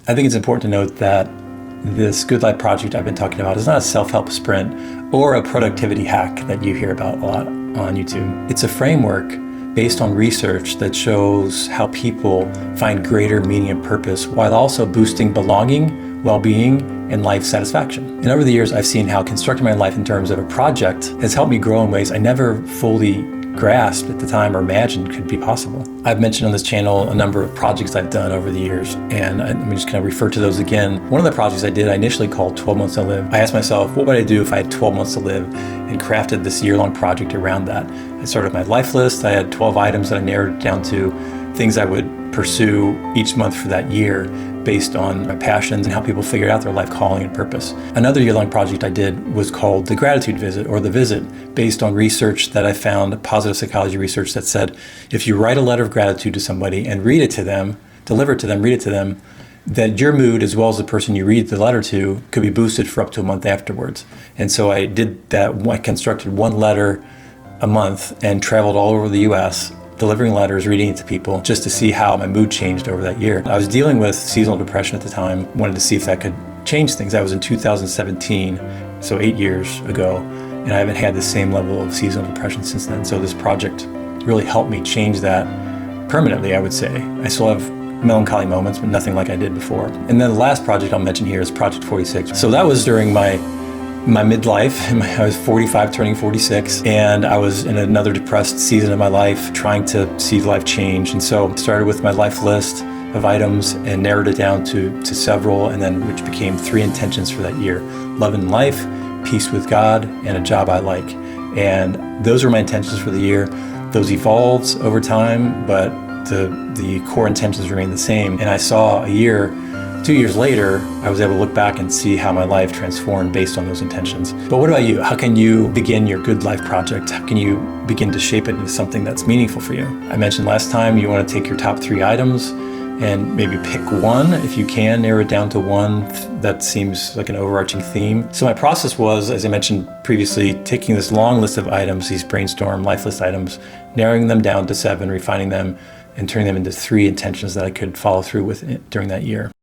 I think it's important to note that this Good Life project I've been talking about is not a self-help sprint or a productivity hack that you hear about a lot on YouTube. It's a framework based on research that shows how people find greater meaning and purpose while also boosting belonging, well-being, and life satisfaction. And over the years, I've seen how constructing my life in terms of a project has helped me grow in ways I never fully grasped at the time or imagined could be possible. I've mentioned on this channel a number of projects I've done over the years, and let me just kind of refer to those again. One of the projects I did, I initially called 12 Months to Live. I asked myself, what would I do if I had 12 months to live, and crafted this year-long project around that. I started my life list. I had 12 items that I narrowed down to things I would pursue each month for that year based on my passions and how people figured out their life calling and purpose. Another year-long project I did was called the Gratitude Visit, or the Visit, based on research that I found, positive psychology research that said, if you write a letter of gratitude to somebody and read it to them, deliver it to them, read it to them, that your mood, as well as the person you read the letter to, could be boosted for up to a month afterwards. And so I did that. I constructed one letter a month and traveled all over the US, delivering letters, reading it to people, just to see how my mood changed over that year. I was dealing with seasonal depression at the time, wanted to see if that could change things. That was in 2017, so 8 years ago, and I haven't had the same level of seasonal depression since then. So this project really helped me change that permanently, I would say. I still have melancholy moments, but nothing like I did before. And then the last project I'll mention here is Project 46. So that was during my midlife. I was 45, turning 46, and I was in another depressed season of my life, trying to see life change. And so I started with my life list of items and narrowed it down to several, and then which became 3 intentions for that year: love and life, peace with God, and a job I like. And those were my intentions for the year. Those evolved over time, but the core intentions remain the same. And I saw 2 years later, I was able to look back and see how my life transformed based on those intentions. But what about you? How can you begin your Good Life project? How can you begin to shape it into something that's meaningful for you? I mentioned last time you want to take your top 3 items and maybe pick one, if you can, narrow it down to one that seems like an overarching theme. So my process was, as I mentioned previously, taking this long list of items, these brainstorm life list items, narrowing them down to 7, refining them, and turning them into 3 intentions that I could follow through with during that year.